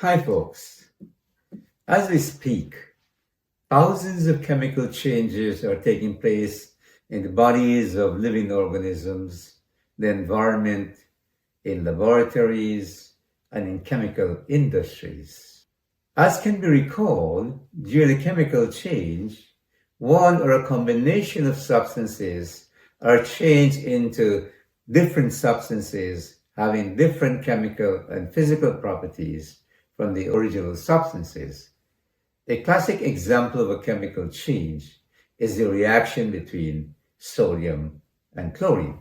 Hi, folks. As we speak, thousands of chemical changes are taking place in the bodies of living organisms, the environment, in laboratories, and in chemical industries. As can be recalled, during a chemical change, one or a combination of substances are changed into different substances having different chemical and physical properties from the original substances. A classic example of a chemical change is the reaction between sodium and chlorine.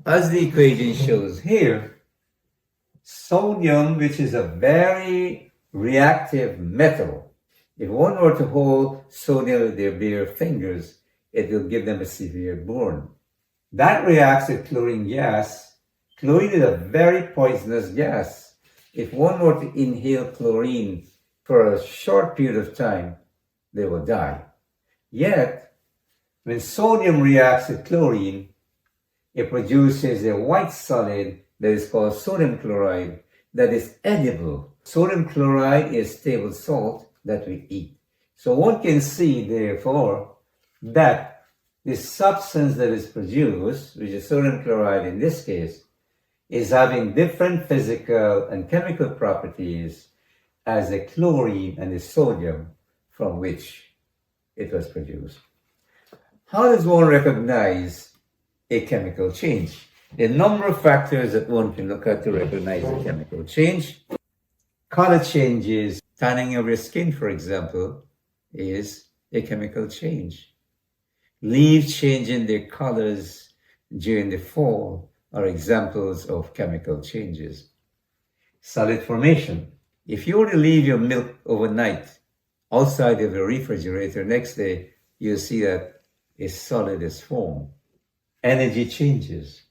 As the equation shows here, sodium, which is a very reactive metal, if one were to hold sodium with their bare fingers, it will give them a severe burn. That reacts with chlorine gas. Chlorine is a very poisonous gas. If one were to inhale chlorine for a short period of time, they will die. Yet, when sodium reacts with chlorine, it produces a white solid that is called sodium chloride that is edible. Sodium chloride is table salt that we eat. So one can see, therefore, that the substance that is produced, which is sodium chloride in this case, is having different physical and chemical properties as the chlorine and the sodium from which it was produced. How does one recognize a chemical change? There are a number of factors that one can look at to recognize a chemical change. Color changes, tanning of your skin, for example, is a chemical change. Leaves changing their colors during the fall are examples of chemical changes. Solid formation. If you were to leave your milk overnight outside of the refrigerator, next day you'll see that a solid is formed. Energy changes.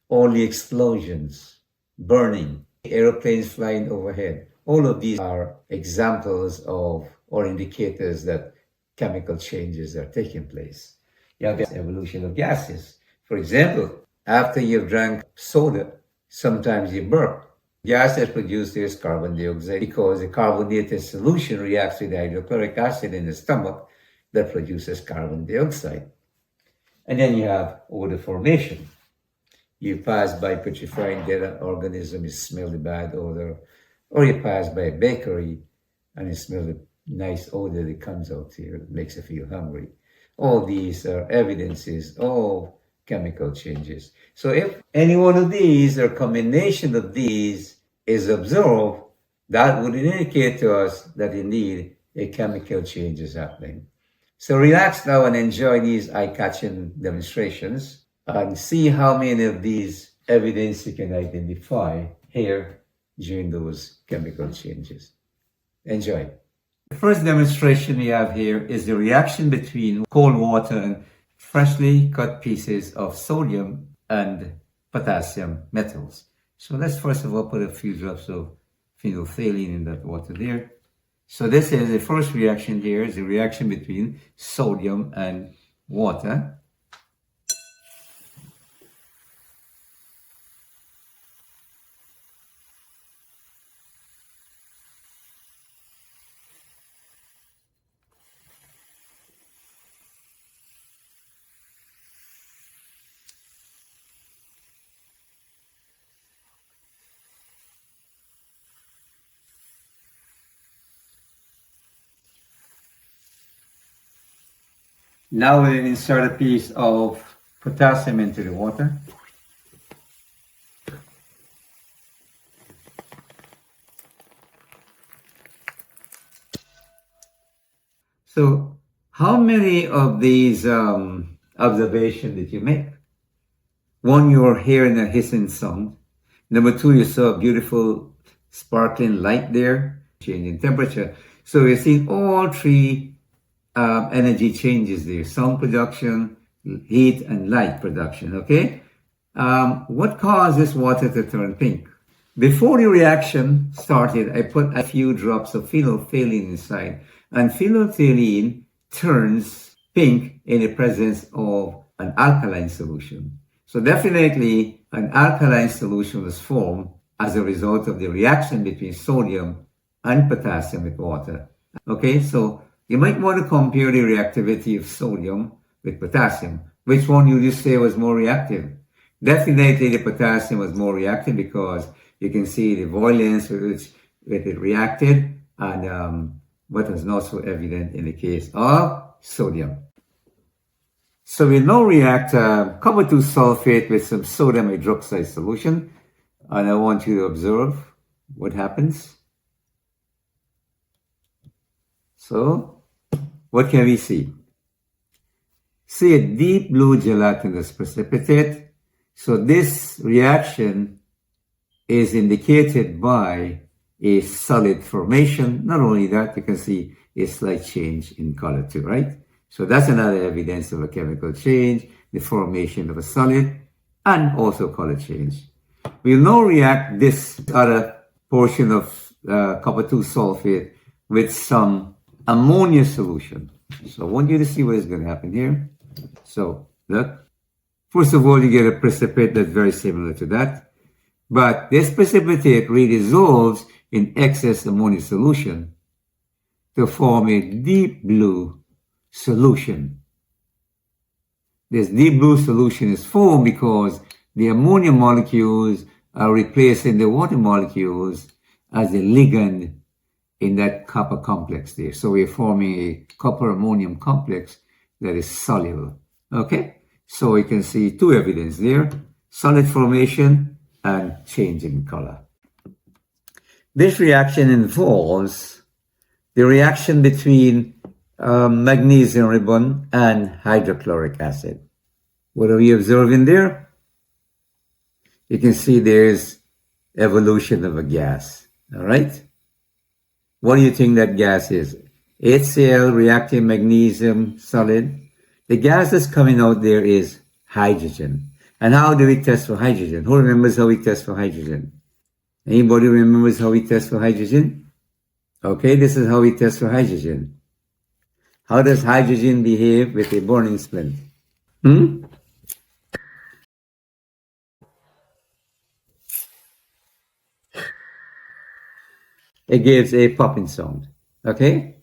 All the explosions, burning, aeroplanes flying overhead. All of these are examples of or indicators that chemical changes are taking place. You have the evolution of gases. For example, after you've drank soda, sometimes you burp. Gas that's produced is carbon dioxide because the carbonated solution reacts with the hydrochloric acid in the stomach that produces carbon dioxide. And then you have odor formation. You pass by putrefying dead organism, you smell the bad odor, or you pass by a bakery and you smell the nice odor that comes out here, it makes you feel hungry. All these are evidences of chemical changes. So if any one of these or combination of these is observed, that would indicate to us that indeed a chemical change is happening. So relax now and enjoy these eye-catching demonstrations and see how many of these evidence you can identify here during those chemical changes. Enjoy. The first demonstration we have here is the reaction between cold water and freshly cut pieces of sodium and potassium metals. So let's first of all put a few drops of phenolphthalein in that water there. So this is the first reaction here, is the reaction between sodium and water. Now we insert a piece of potassium into the water. So how many of these observations did you make? One, you were hearing a hissing sound. Number two, you saw a beautiful sparkling light there, changing temperature. So you're seeing all three energy changes there: sound production, heat, and light production, okay? What caused this water to turn pink? Before the reaction started, I put a few drops of phenolphthalein inside, and phenolphthalein turns pink in the presence of an alkaline solution. So definitely an alkaline solution was formed as a result of the reaction between sodium and potassium with water. Okay, so you might want to compare the reactivity of sodium with potassium. Which one would you say was more reactive? Definitely the potassium was more reactive because you can see the violence with which it reacted, and what was not so evident in the case of sodium. So we now react copper 2 sulfate with some sodium hydroxide solution, and I want you to observe what happens. So what can we see? See a deep blue gelatinous precipitate. So this reaction is indicated by a solid formation. Not only that, you can see a slight change in color too, right? So that's another evidence of a chemical change, the formation of a solid, and also color change. We'll now react this other portion of copper 2 sulfate with some ammonia solution. So I want you to see what is going to happen here. So look, first of all, you get a precipitate that's very similar to that. But this precipitate redissolves in excess ammonia solution to form a deep blue solution. This deep blue solution is formed because the ammonia molecules are replacing the water molecules as the ligand in that copper complex there. So we're forming a copper ammonium complex that is soluble. Okay? So we can see two evidence there, solid formation and change in color. This reaction involves the reaction between magnesium ribbon and hydrochloric acid. What are we observing there? You can see there's evolution of a gas. All right? What do you think that gas is? HCl reacting magnesium solid. The gas that's coming out there is hydrogen. And how do we test for hydrogen? Who remembers how we test for hydrogen? Anybody remembers how we test for hydrogen? Okay, this is how we test for hydrogen. How does hydrogen behave with a burning splint? It gives a popping sound. Okay?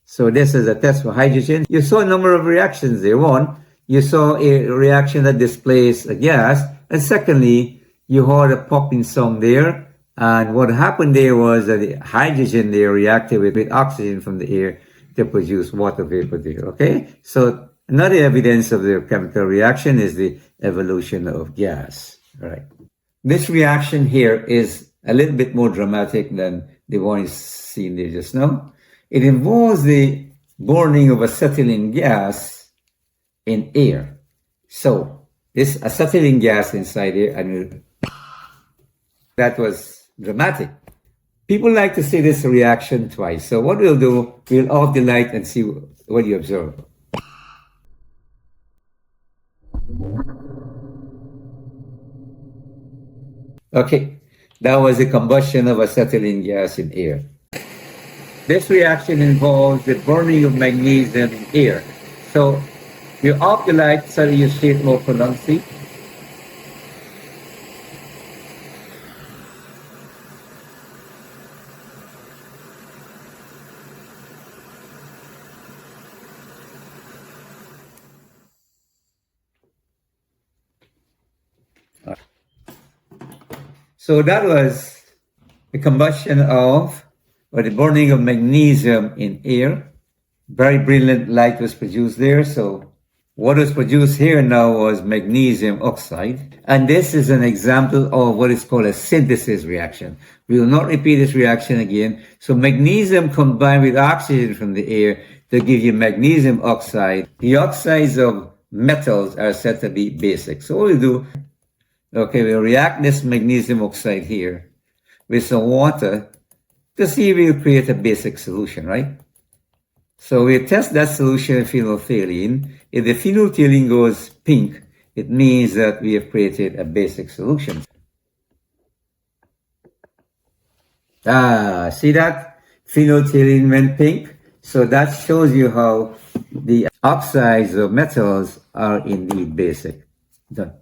So this is a test for hydrogen. You saw a number of reactions there. One, you saw a reaction that displays a gas. And secondly, you heard a popping sound there. And what happened there was that the hydrogen there reacted with oxygen from the air to produce water vapor there. Okay? So another evidence of the chemical reaction is the evolution of gas. All right. This reaction here is a little bit more dramatic than the one seen there just now. It involves the burning of acetylene gas in air. So this acetylene gas inside here, and that was dramatic. People like to see this reaction twice. So what we'll do, we'll off the light and see what you observe. Okay, that was the combustion of acetylene gas in air. This reaction involves the burning of magnesium in air. So you off the light so you see it more pronouncedly. So that was the combustion of, or the burning of magnesium in air. Very brilliant light was produced there. So what was produced here now was magnesium oxide. And this is an example of what is called a synthesis reaction. We will not repeat this reaction again. So magnesium combined with oxygen from the air to give you magnesium oxide. The oxides of metals are said to be basic. So what we do, okay, we'll react this magnesium oxide here with some water to see if we'll create a basic solution, right? So we test that solution in phenolphthalein. If the phenolphthalein goes pink, it means that we have created a basic solution. See that? Phenolphthalein went pink. So that shows you how the oxides of metals are indeed basic. Done.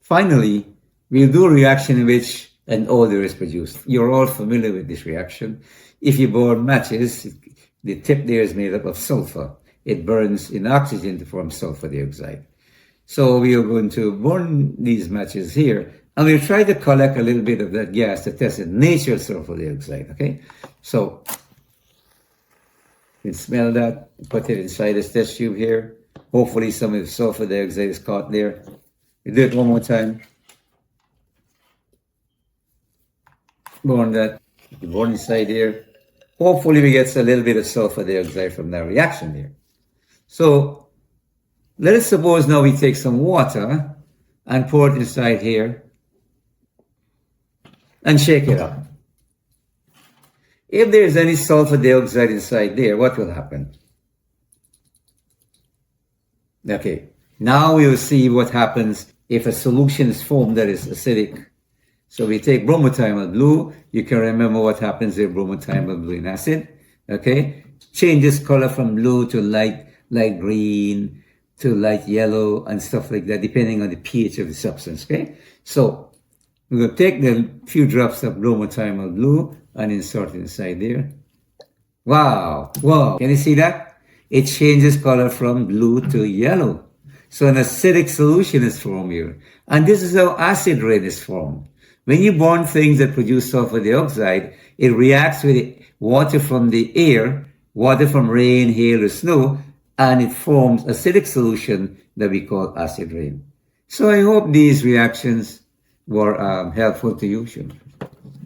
Finally, we'll do a reaction in which an odor is produced. You're all familiar with this reaction. If you burn matches, the tip there is made up of sulfur. It burns in oxygen to form sulfur dioxide. So we are going to burn these matches here, and we'll try to collect a little bit of that gas to test the nature of sulfur dioxide, okay? So you can smell that, put it inside this test tube here. Hopefully some of the sulfur dioxide is caught there. We do it one more time. Burn that, burn inside here. Hopefully we get a little bit of sulfur dioxide from that reaction there. So let us suppose now we take some water and pour it inside here and shake it up. If there is any sulfur dioxide inside there, what will happen? Okay, now we will see what happens if a solution is formed that is acidic. So we take bromothymol blue. You can remember what happens with bromothymol blue in acid. Okay, changes color from blue to light green to light yellow and stuff like that, depending on the pH of the substance. Okay, so we're going to take the few drops of bromothymol blue and insert it inside there. Wow, can you see that? It changes color from blue to yellow. So an acidic solution is formed here. And this is how acid rain is formed. When you burn things that produce sulfur dioxide, it reacts with water from the air, water from rain, hail, or snow, and it forms acidic solution that we call acid rain. So I hope these reactions were helpful to you.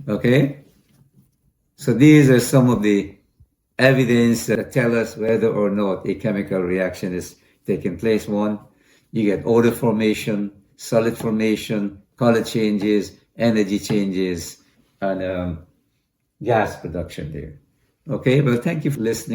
Okay? So these are some of the evidence that tell us whether or not a chemical reaction is taking place. One, you get odor formation, solid formation, color changes, energy changes, and gas production there. Okay, well, thank you for listening.